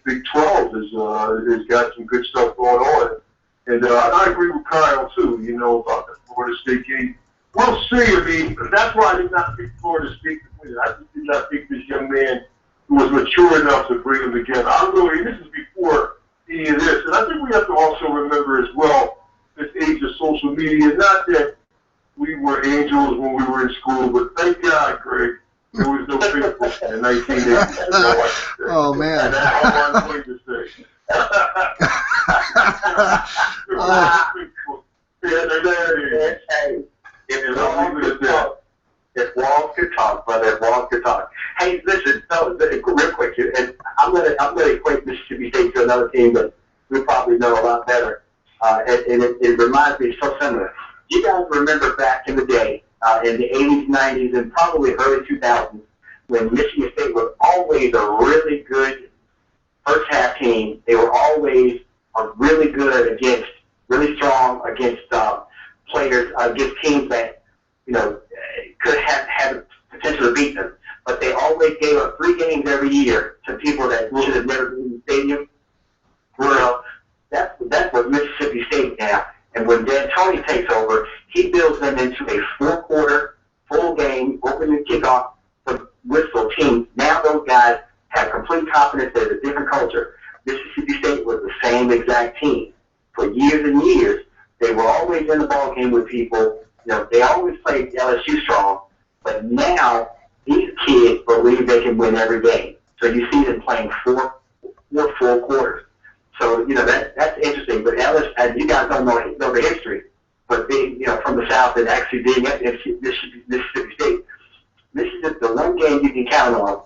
Big 12 has got some good stuff going on. And I agree with Kyle too. About the Florida State game. We'll see. I mean, that's why I did not pick Florida State to win. I just did not think this young man was mature enough to bring them together. This is before any of this. And I think we have to also remember as well, this age of social media, not that we were angels when we were in school, but thank God, Greg, there was no Facebook in 1980. Oh, man. And that's all I'm going to say. If walls could talk, brother, if walls could talk. Hey, listen, real quick, and I'm gonna equate Mississippi State to another team that we probably know a lot better, and it reminds me so similar. You guys remember back in the day, in the 80s, 90s, and probably early 2000s, when Michigan State was always a really good first half team. They were always really good really strong against players, against teams that could have potential to beat them. But they always gave up 3 games every year to people that should have never been in the stadium. Well, that's what Mississippi State now. And when Dan Tony takes over, he builds them into a 4-quarter, full game, opening kickoff whistle team. Now those guys have complete confidence. There's a different culture. Mississippi State was the same exact team. For years and years, they were always in the ball game with people. They always played LSU strong. But now these kids believe they can win every game. So you see them playing four full quarters. So, that's interesting. But LSU, and you guys don't know the history, but being, from the South and actually being at Mississippi State, this is the one game you can count on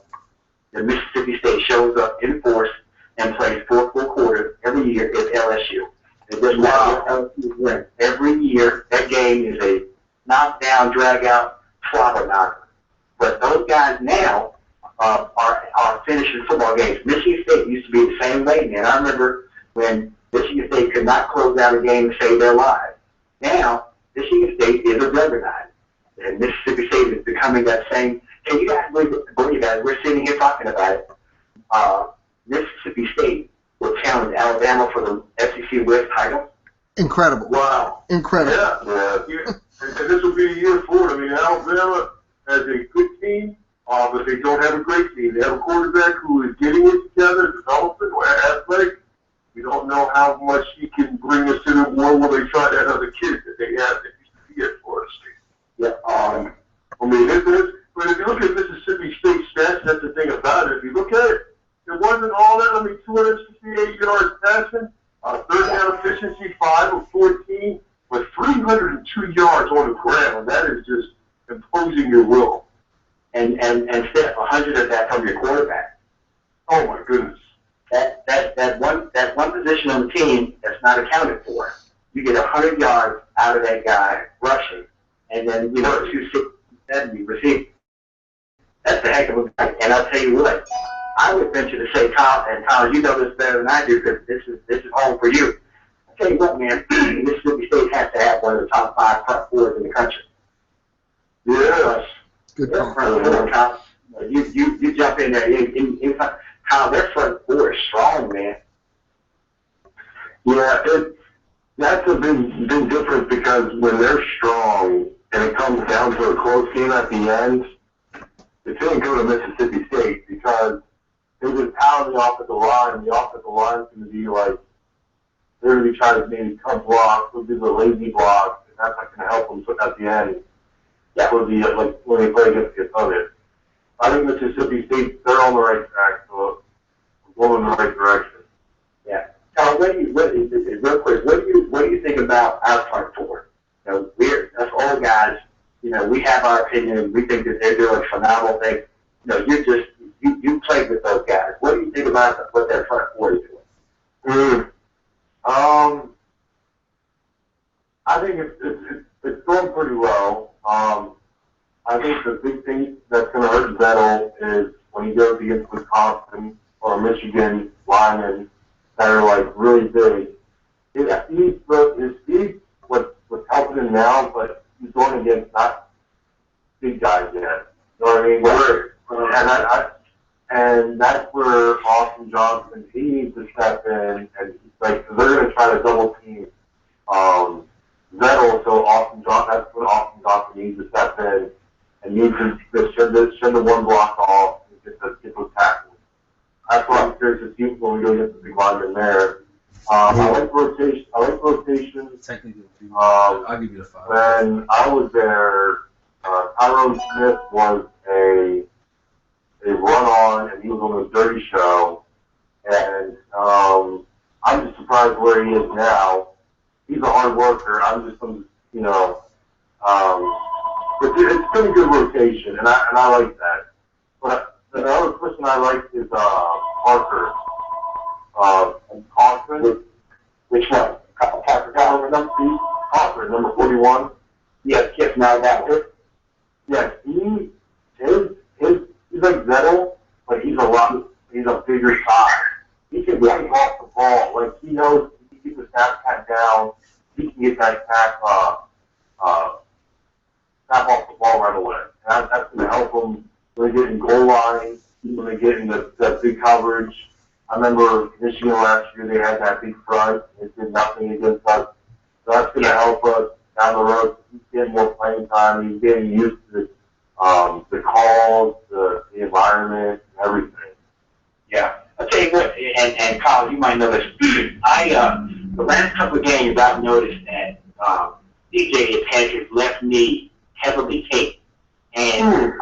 that Mississippi State shows up in force and plays 4 full quarters every year is LSU. It doesn't matter what LSU wins. Every year, that game is a knockdown, drag-out, slobber knocker. But those guys now are finishing football games. Michigan State used to be the same way, man. I remember when Michigan State could not close out a game to save their lives. Now, Michigan State is a juggernaut. And Mississippi State is becoming that same. Can you guys believe that? We're sitting here talking about it. Mississippi State will challenge Alabama for the SEC West title. Incredible. Wow. Incredible. Yeah. And this will be a year forward. I mean, Alabama has a good team, but they don't have a great team. They have a quarterback who is getting it together, developing, athletic. We don't know how much he can bring us to the world where they try that other kid that they have that used to be at Florida State. Yeah. I mean, but if you look at Mississippi State stats, that's the thing about it. If you look at it, it wasn't all that. 268 yards passing, third down efficiency, 5 of 14, with 302 yards on the ground. That is just imposing your will. And 100 of that from your quarterback. Oh my goodness. That one position on the team that's not accounted for. You get 100 yards out of that guy rushing, and then 270 receiving. That's a heck of a guy. And I'll tell you what, I would venture to say, Tom, you know this better than I do because this is home for you. I tell you what, man, Mississippi State has to have one of the top 5 front fours in the country. Yes. Good Their call. front four, you jump in there. How their front four is strong, man. Yeah, that's a big difference because when they're strong and it comes down to a close game at the end, it shouldn't go to Mississippi State because they just pound the offensive line, and the offensive line's going to be like, they're going to be trying to maybe cut blocks, they'll do the lazy blocks, and that's not going to help them at the end. That would be like when they play against the opponent. I think Mississippi State, they're on the right track, so we're going in the right direction. Yeah. Tom, real quick, what do you think about our front four? Us old guys, we have our opinion. We think that they're doing phenomenal things. You played with those guys. What do you think about what their front four is doing? I think it's going pretty well. I think the big thing that's going to hurt Vettel is when he goes against Wisconsin or Michigan linemen that are like really big. His speed what's helping him now, but he's going against not big guys yet. You know what I mean? And that's where Austin Johnson, he needs to step in, and they're going to try to double team Vettel, so that's when Austin Johnson needs to step in and needs to send the one block off and get those tackles. That's what I'm curious to see when we go get the big lineman there. I like rotation. Technically, I'll give you the 5. When I was there, Tyrone Smith was a run-on, and he was on the Dirty Show. And I'm just surprised where he is now. He's a hard worker. It's been a good rotation, and I like that. But the other person I like is Parker. Cochran. Which one? Cochran, number 41. Yes, now that one. Yes, he's like Vettel, but he's a bigger size. He can take off the ball. Like, he knows he can get the snap down. He can get that snap off the ball right away. And that's going to help them when they get in goal line, when they get in that big coverage. I remember Michigan last year, they had that big front. It did nothing against us. So that's going to help us down the road. He's getting more playing time. He's getting used to the calls, the environment, and everything. Yeah. I'll tell you what, and Kyle, you might know this. The last couple of games, I've noticed that DJ has had his left knee heavily taped, and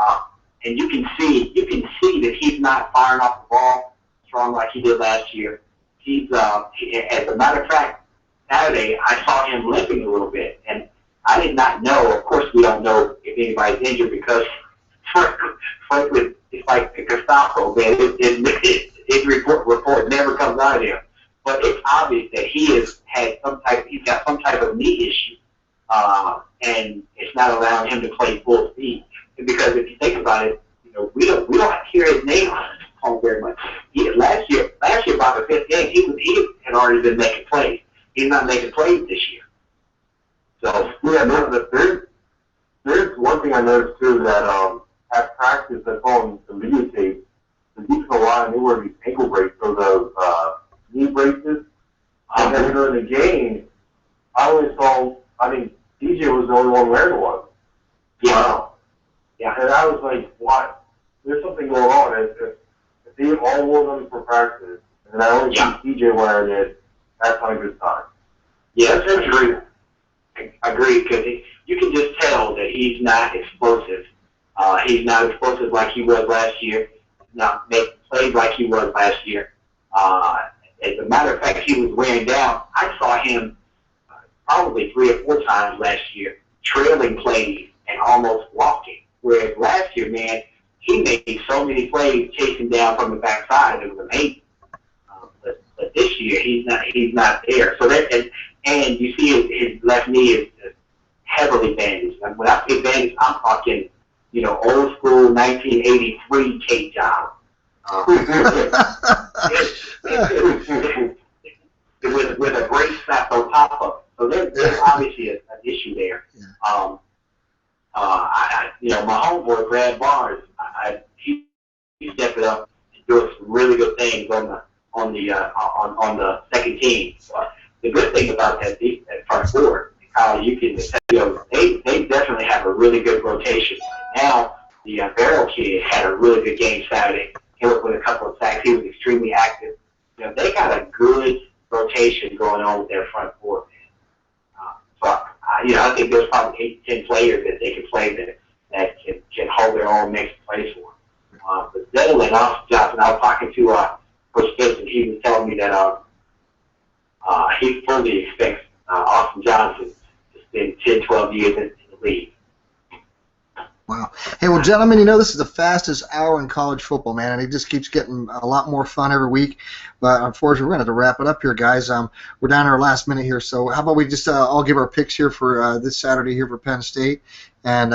you can see that he's not firing off the ball strong like he did last year. as a matter of fact, Saturday I saw him limping a little bit, and I did not know. Of course, we don't know if anybody's injured because, frankly, it's like the Gestapo, man. Injury report never comes out of there. But it's obvious that he's got some type of knee issue, and it's not allowing him to play full speed. And because if you think about it, we don't hear his name on very much. Last year, about the fifth game, he had already been making plays. He's not making plays this year. So yeah, there's one thing I noticed too that at practice that's on the videotape, the defensive line they wear these ankle braces or those knee braces. And then during the game, I only saw DJ was the only one wearing one. yeah, Wow. yeah. And I was like, what? There's something going on. If they all wore them for practice, and I only see DJ wearing it, that's not a good sign. Yeah, that's agree. I agree, because you can just tell that he's not explosive. He's not explosive like he was last year. Not making plays like he was last year. As a matter of fact, he was wearing down. I saw him probably 3 or 4 times last year trailing plays and almost walking. Whereas last year, man, he made so many plays chasing down from the backside. It was amazing. But this year, he's not there. So that and you see his left knee is heavily bandaged. And when I say bandaged, I'm talking, old school 1983 Kate job. With a brace snapped on top of it. So there's obviously an issue there. Yeah. My homeboy Brad Barnes, he stepped up and doing some really good things on the second team. So the good thing about that front four, Kyle, you can they definitely have a really good rotation. Now the Barrow kid had a really good game Saturday. Came up with a couple of sacks. He was extremely active. They got a good rotation going on with their front four. I think there's probably 8 to 10 players that they can play that can hold their own next place for them. But Zettel and Austin Johnson, I was talking to Coach Spencer, and he was telling me that he fully expects Austin Johnson to spend 10, 12 years in the league. Wow. Hey, well, gentlemen, this is the fastest hour in college football, man, and it just keeps getting a lot more fun every week. But unfortunately, we're going to have to wrap it up here, guys. We're down to our last minute here, so how about we just all give our picks here for this Saturday here for Penn State, and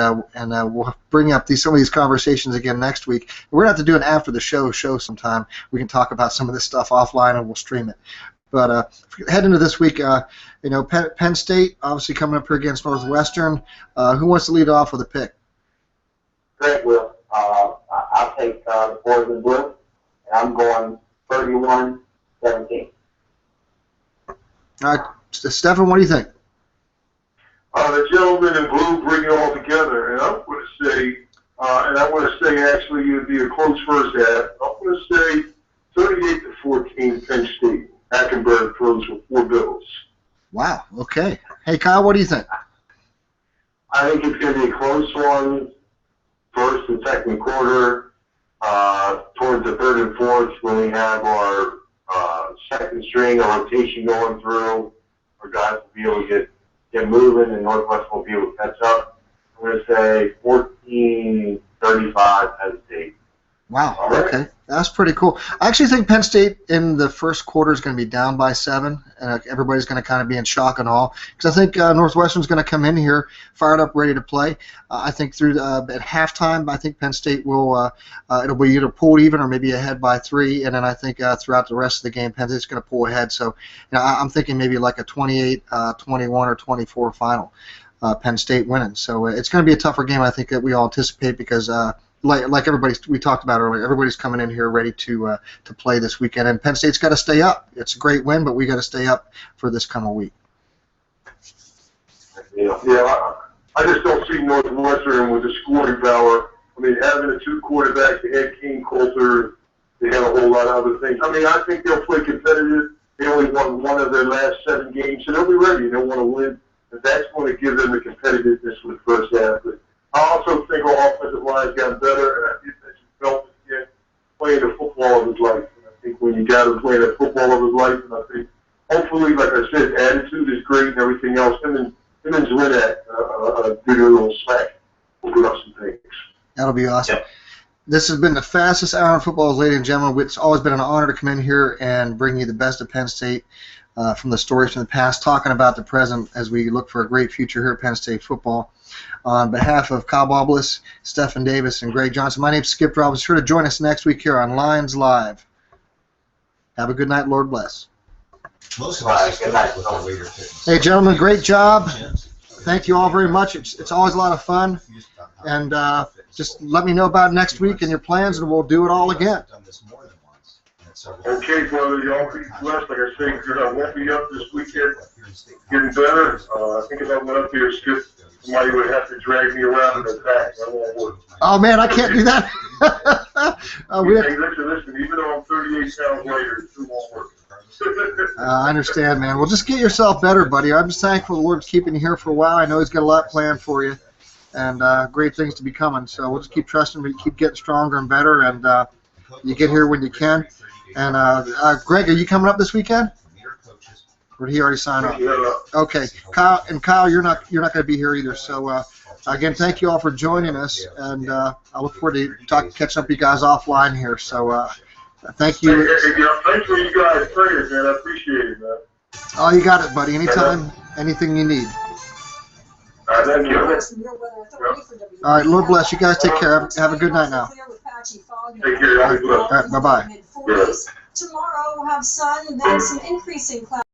we'll bring up some of these conversations again next week. We're going to have to do an after the show sometime. We can talk about some of this stuff offline, and we'll stream it. But heading into this week, Penn State obviously coming up here against Northwestern. Who wants to lead off with a pick? Greg will. I'll take the Boys in Blue, and I'm going 31-17. All right, Stefan, what do you think? The gentleman in blue bring it all together, and I'm going to say, actually it would be a close first half. I'm going to say 38-14 Penn State. Hackenberg throws for 4 bills. Wow. Okay. Hey, Kyle, what do you think? I think it's going to be a close one. First and second quarter, towards the third and fourth, when we have our second string, our rotation going through, our guys will be able to get moving, and Northwestern will be able to catch up. I'm going to say 14-35 Penn State. Wow. Okay. That's pretty cool. I actually think Penn State in the first quarter is going to be down by 7, and everybody's going to kind of be in shock and awe. Because I think Northwestern's going to come in here fired up, ready to play. I think at halftime, I think Penn State will it'll be either pulled even or maybe ahead by 3, and then I think throughout the rest of the game, Penn State's going to pull ahead. So I'm thinking maybe like a 28, 21, or 24 final. Penn State winning. So it's going to be a tougher game, I think, that we all anticipate because. Like we talked about earlier, everybody's coming in here ready to play this weekend, and Penn State's got to stay up. It's a great win, but we got to stay up for this coming week. Yeah, I just don't see Northwestern with the scoring power. I mean, having the 2 quarterbacks, they had King Coulter, they had a whole lot of other things. I mean, I think they'll play competitive. They only won 1 of their last 7 games, so they'll be ready. They'll want to win, but that's going to give them the competitiveness for the first half. But I also think our offensive line has gotten better, and I think that Felton again playing the football of his life. And I think we mean, you got him playing that football of his life, and I think hopefully, like I said, attitude is great and everything else. Him and Zwinnat did a little smack. We'll put up some things. That'll be awesome. Yep. This has been the fastest hour in football, ladies and gentlemen. It's always been an honor to come in here and bring you the best of Penn State from the stories from the past, talking about the present as we look for a great future here at Penn State football. On behalf of Kyle Boblis, Stephen Davis, and Greg Johnson, my name's Skip Robbins. Sure to join us next week here on Lions Live. Have a good night. Lord bless. Most of us good night with our waiter fitness. Hey, gentlemen, great job. Thank you all very much. It's always a lot of fun. And just let me know about next week and your plans, and we'll do it all again. Okay, brother, y'all be blessed. Like I say, I won't be up this weekend. Getting better. I think if I went up here, Skip, somebody would have to drag me around in the back. That won't work. Oh, man, I can't do that. Hey, listen, even though I'm 38 pounds lighter, it still won't work. I understand, man. Well, just get yourself better, buddy. I'm just thankful the Lord's keeping you here for a while. I know He's got a lot planned for you, and great things to be coming. So we'll just keep trusting Him, keep getting stronger and better, and you get here when you can. And Greg, are you coming up this weekend? Or did he already sign up? Okay, Kyle, you're not going to be here either. So again, thank you all for joining us, and I look forward to catching up with you guys offline here. So thank you. Hey, thanks for you guys' prayers, man. I appreciate it, man. Oh, you got it, buddy. Anytime, anything you need. Thank you. All right, Lord bless you guys. Take care. Have a good night now. Take care. All right, bye-bye. Tomorrow we'll have sun and then some increasing clouds.